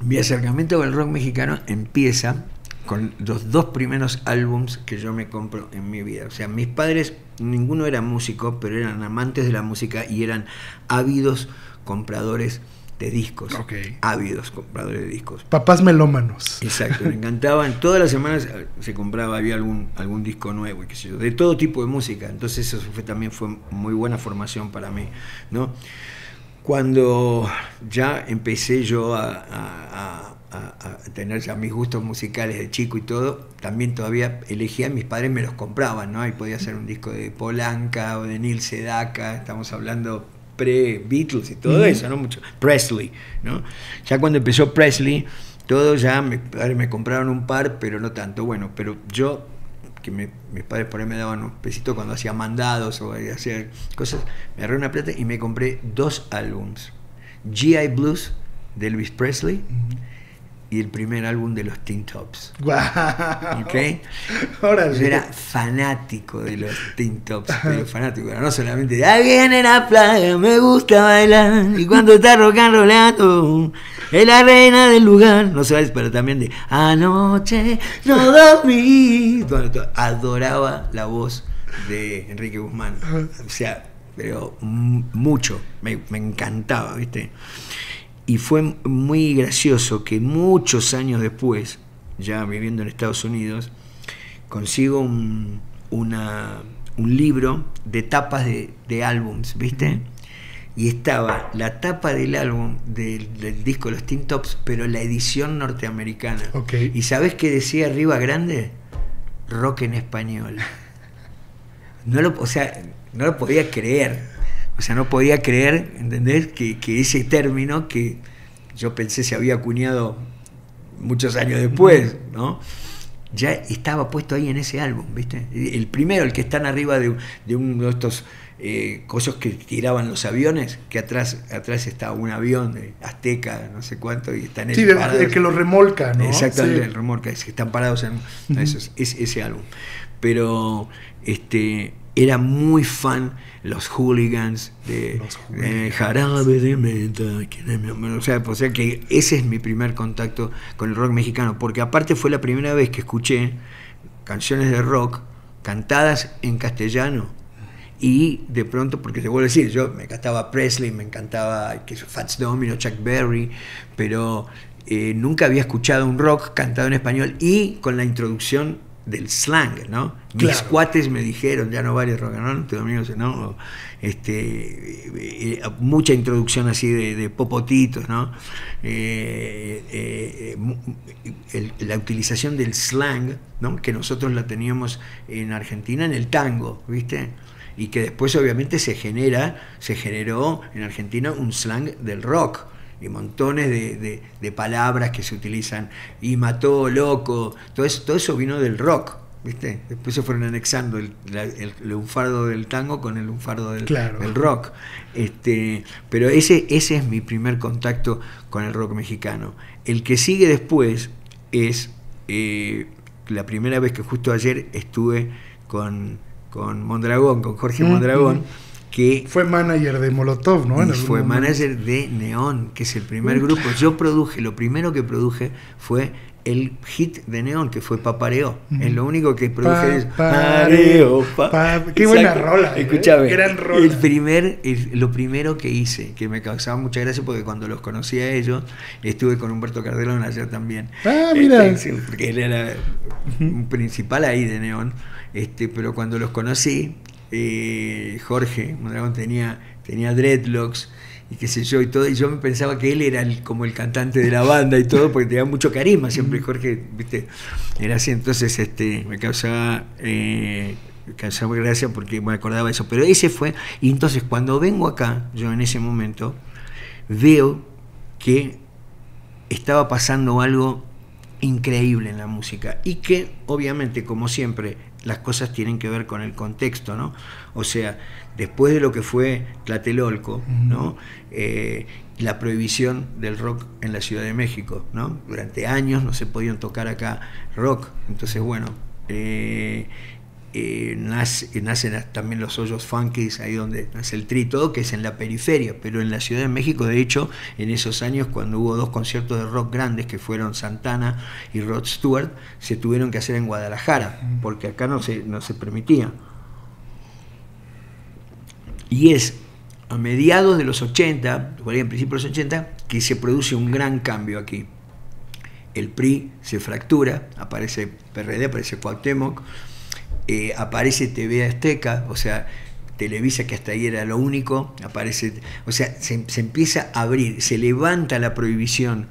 Mi acercamiento con el rock mexicano empieza con los dos primeros álbums que yo me compro en mi vida. O sea, mis padres, ninguno era músico, pero eran amantes de la música y eran ávidos compradores de discos. Okay. Ávidos compradores de discos. Papás melómanos. Exacto, me encantaban. Todas las semanas se compraba, había algún disco nuevo, qué sé yo, de todo tipo de música. Entonces eso también fue muy buena formación para mí, ¿no? Cuando ya empecé yo a tener ya mis gustos musicales de chico y todo, también todavía elegía, mis padres me los compraban, ¿no? Ahí podía ser un disco de Polanca o de Neil Sedaka, estamos hablando pre-Beatles y todo eso, ¿no? Mucho. Presley, ¿no? Ya cuando empezó Presley, todo ya, mis padres me compraron un par, pero no tanto. Bueno, pero yo, que mis padres por ahí me daban un pesito cuando hacía mandados o hacía cosas, me agarré una plata y me compré 2 álbums. G.I. Blues de Elvis Presley y el primer álbum de los Teen Tops. Wow. ¿Okay? Yo era fanático de los Teen Tops, pero fanático, no solamente de ahí viene la plaga, me gusta bailar, y cuando está rock and rollando, es la reina del lugar, no sabes, pero también de anoche no dormí. Bueno, adoraba la voz de Enrique Guzmán, o sea, pero mucho, me encantaba, ¿viste? Y fue muy gracioso que muchos años después, ya viviendo en Estados Unidos, consigo un libro de tapas de álbums, ¿viste? Y estaba la tapa del álbum del disco Los Teen Tops, pero la edición norteamericana. Okay. ¿Y sabés qué decía arriba grande? Rock en español. No lo podía creer. O sea, no podía creer, ¿entendés? Que ese término que yo pensé se había acuñado muchos años después, ¿no? Ya estaba puesto ahí en ese álbum, ¿viste? El primero, el que están arriba de uno de estos cosas que tiraban los aviones, que atrás está un avión de Azteca, no sé cuánto, y están sí, el que lo remolca, ¿no? Exactamente, sí. El remolca, que están parados en ese álbum. Pero era muy fan los Hooligans de Jarabe de Menta, o sea que ese es mi primer contacto con el rock mexicano, porque aparte fue la primera vez que escuché canciones de rock cantadas en castellano. Y de pronto, porque te vuelvo a decir, yo me encantaba Presley, me encantaba Fats Domino, Chuck Berry, pero nunca había escuchado un rock cantado en español y con la introducción del slang, ¿no? Claro. Mis cuates me dijeron, ya no vale rock and roll, tus amigos, ¿no? Mucha introducción así de popotitos, ¿no? La utilización del slang, ¿no? Que nosotros la teníamos en Argentina en el tango, ¿viste? Y que después obviamente se generó en Argentina un slang del rock. Y montones de palabras que se utilizan, y mató, loco, todo eso vino del rock, ¿viste? Después se fueron anexando el lunfardo del tango con el lunfardo del rock. Pero ese es mi primer contacto con el rock mexicano. El que sigue después es la primera vez que justo ayer estuve con Mondragón, con Jorge Mondragón, que fue manager de Molotov, ¿no? Y fue manager de Neón, que es el primer grupo. Yo lo primero que produje fue el hit de Neón, que fue Papareo. Es lo único que produje. Papareo. Qué buena rola. Escuchame, gran rola. Lo primero que hice, que me causaba mucha gracia, porque cuando los conocí a ellos, estuve con Humberto Cardelón ayer también. Mira. Porque él era un principal ahí de Neón. Pero cuando los conocí, Jorge Mondragón tenía dreadlocks y qué sé yo y todo, y yo me pensaba que él era como el cantante de la banda y todo, porque tenía mucho carisma siempre. Jorge, viste, era así. Entonces me causaba gracia porque me acordaba de eso, pero ese fue. Y entonces cuando vengo acá, yo en ese momento veo que estaba pasando algo increíble en la música, y que obviamente, como siempre, las cosas tienen que ver con el contexto, ¿no? O sea, después de lo que fue Tlatelolco, ¿no? La prohibición del rock en la Ciudad de México, ¿no? Durante años no se podían tocar acá rock. Entonces, bueno, nacen también los hoyos funkies, ahí donde nace el Tri, todo que es en la periferia, pero en la Ciudad de México, de hecho, en esos años cuando hubo 2 conciertos de rock grandes que fueron Santana y Rod Stewart, se tuvieron que hacer en Guadalajara, porque acá no se permitía. Y es a mediados de los 80, por ahí en principios de los 80, que se produce un gran cambio aquí. El PRI se fractura, aparece PRD, aparece Cuauhtémoc, aparece TV Azteca, o sea, Televisa, que hasta ahí era lo único, aparece, o sea, se empieza a abrir, se levanta la prohibición,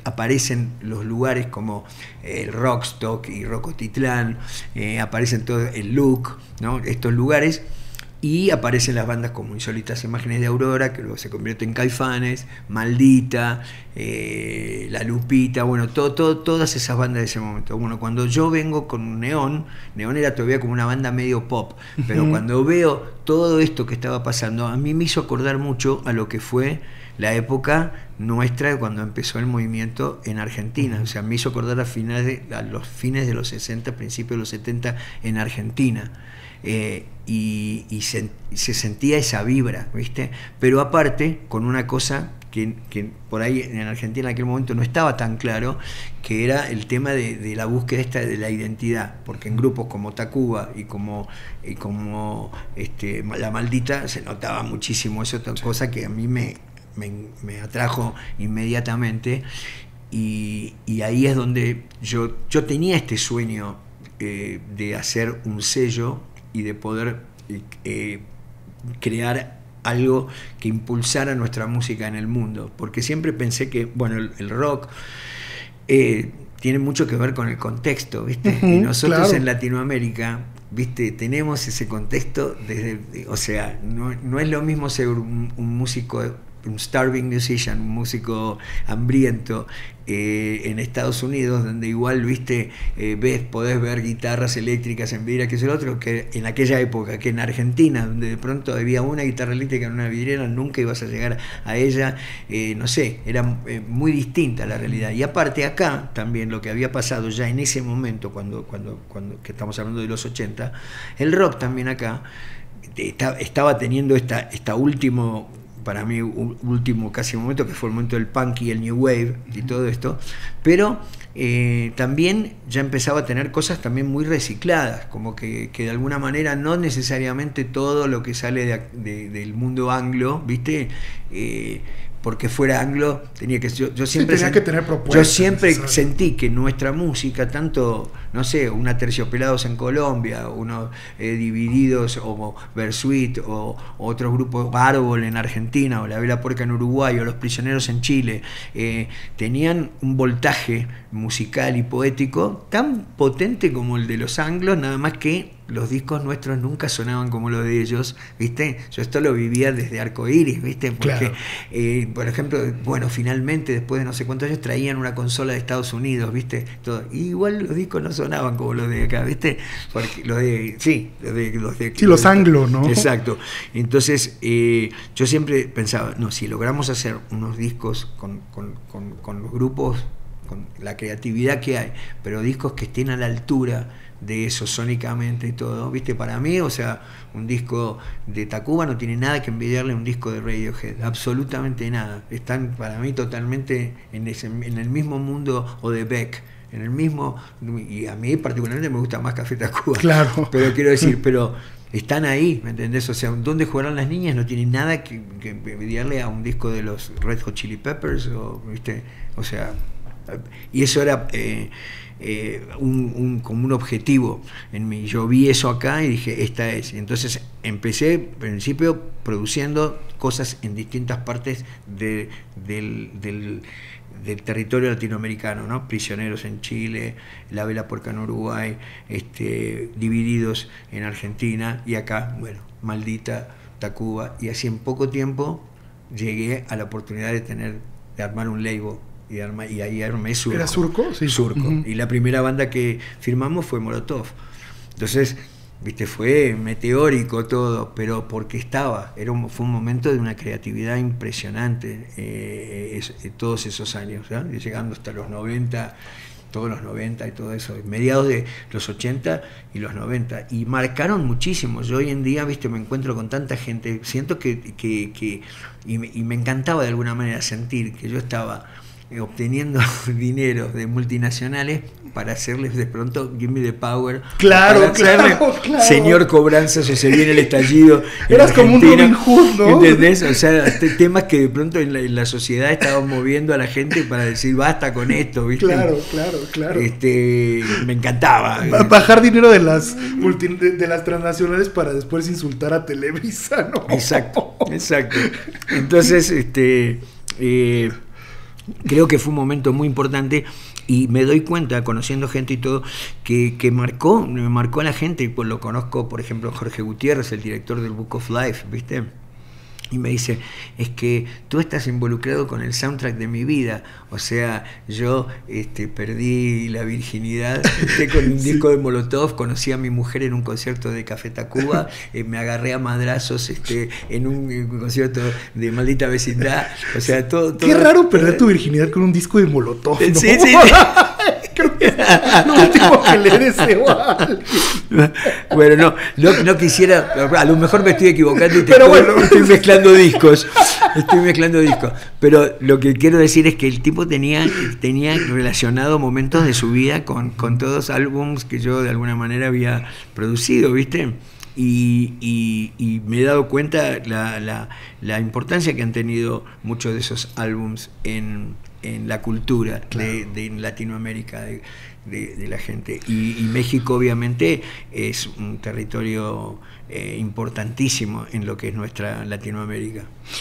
aparecen los lugares como el Rockstock y Rocotitlán, aparecen todo el Look, ¿no? Estos lugares. Y aparecen las bandas como Insólitas Imágenes de Aurora, que luego se convierte en Caifanes, Maldita, La Lupita, bueno, todas esas bandas de ese momento. Bueno, cuando yo vengo con Neón era todavía como una banda medio pop, pero cuando veo todo esto que estaba pasando, a mí me hizo acordar mucho a lo que fue la época nuestra cuando empezó el movimiento en Argentina. O sea, me hizo acordar a los fines de los 60, principios de los 70 en Argentina. Y se sentía esa vibra, ¿viste? Pero aparte, con una cosa que por ahí en Argentina en aquel momento no estaba tan claro, que era el tema de la búsqueda esta de la identidad, porque en grupos como Tacuba y como La Maldita se notaba muchísimo eso, otra cosa que a mí me atrajo inmediatamente, y ahí es donde yo tenía este sueño de hacer un sello y de poder crear algo que impulsara nuestra música en el mundo, porque siempre pensé que, bueno, el rock tiene mucho que ver con el contexto, ¿viste? Y nosotros, claro, en Latinoamérica, ¿viste? Tenemos ese contexto o sea, no es lo mismo ser un músico, un starving musician, un músico hambriento en Estados Unidos, donde igual, viste, podés ver guitarras eléctricas en vidriera, que es el otro, que en aquella época, que en Argentina, donde de pronto había una guitarra eléctrica en una vidriera, nunca ibas a llegar a ella, no sé, era muy distinta la realidad. Y aparte acá también lo que había pasado ya en ese momento, cuando que estamos hablando de los 80, el rock también acá estaba teniendo esta último, para mí, último casi momento, que fue el momento del punk y el new wave y todo esto, pero también ya empezaba a tener cosas también muy recicladas, como que de alguna manera no necesariamente todo lo que sale del mundo anglo, ¿viste? Porque fuera anglo tenía que yo siempre tenía que tener propuestas. Yo siempre sentí que nuestra música, tanto, no sé, una Terciopelados en Colombia, unos Divididos o Versuit, o otros grupos, Árbol en Argentina, o La Vela Puerca en Uruguay, o Los Prisioneros en Chile, tenían un voltaje musical y poético tan potente como el de los anglos, nada más que los discos nuestros nunca sonaban como los de ellos, ¿viste? Yo esto lo vivía desde Arcoíris, ¿viste? Porque, claro, por ejemplo, bueno, finalmente, después de no sé cuántos años, traían una consola de Estados Unidos, ¿viste? Todo. Y igual los discos no sonaban como los de acá, ¿viste? Porque los anglos, ¿no? Exacto. Entonces, yo siempre pensaba, no, si logramos hacer unos discos con los grupos, con la creatividad que hay, pero discos que estén a la altura de eso sónicamente y todo, ¿viste? Para mí, o sea, un disco de Tacuba no tiene nada que envidiarle a un disco de Radiohead, absolutamente nada. Están para mí totalmente en el mismo mundo, o de Beck, en el mismo, y a mí particularmente me gusta más Café Tacuba. Claro. Pero quiero decir, están ahí, ¿me entendés? O sea, ¿dónde jugarán las niñas? No tiene nada que envidiarle a un disco de los Red Hot Chili Peppers, ¿viste? O sea, y eso era como un objetivo en mí. Yo vi eso acá y dije, esta es. Y entonces empecé, en principio, produciendo cosas en distintas partes del territorio latinoamericano, ¿no? Prisioneros en Chile, La Vela Puerca en Uruguay, Divididos en Argentina, y acá, bueno, Maldita, Tacuba, y así en poco tiempo llegué a la oportunidad de armar un label. Y ahí armé Surco. ¿Era Surco? Sí. Surco. Y la primera banda que firmamos fue Molotov. Entonces, viste, fue meteórico todo, pero porque fue un momento de una creatividad impresionante, todos esos años, ¿eh? Llegando hasta los 90, todos los 90 y todo eso, mediados de los 80 y los 90, y marcaron muchísimo. Yo hoy en día, viste, me encuentro con tanta gente, siento y me encantaba de alguna manera sentir que yo estaba obteniendo dinero de multinacionales para hacerles de pronto Give Me the Power, claro, claro. Señor Cobranzas o se viene el estallido. Eras como un Robin Hood, ¿no? ¿Entendés? O sea, temas que de pronto en la sociedad estaban moviendo a la gente para decir basta con esto, ¿viste? Claro, claro, claro. Me encantaba. Bajar dinero de las transnacionales para después insultar a Televisa, ¿no? Exacto. Entonces, creo que fue un momento muy importante y me doy cuenta, conociendo gente y todo, que me marcó a la gente. Pues lo conozco, por ejemplo, Jorge Gutiérrez, el director del Book of Life, ¿viste? Y me dice, es que tú estás involucrado con el soundtrack de mi vida. O sea, yo perdí la virginidad con un disco de Molotov, conocí a mi mujer en un concierto de Café Tacuba, me agarré a madrazos en un concierto de Maldita Vecindad. O sea, todo. Qué raro perder tu virginidad con un disco de Molotov, ¿no? Sí. Creo que es lo último que le deseo a alguien. Bueno, no quisiera, a lo mejor me estoy equivocando y estoy mezclando discos. Pero lo que quiero decir es que el tipo tenía relacionado momentos de su vida con todos álbumes que yo de alguna manera había producido, ¿viste? Y me he dado cuenta la importancia que han tenido muchos de esos álbums en la cultura, claro, de Latinoamérica, de la gente. Y México obviamente es un territorio importantísimo en lo que es nuestra Latinoamérica.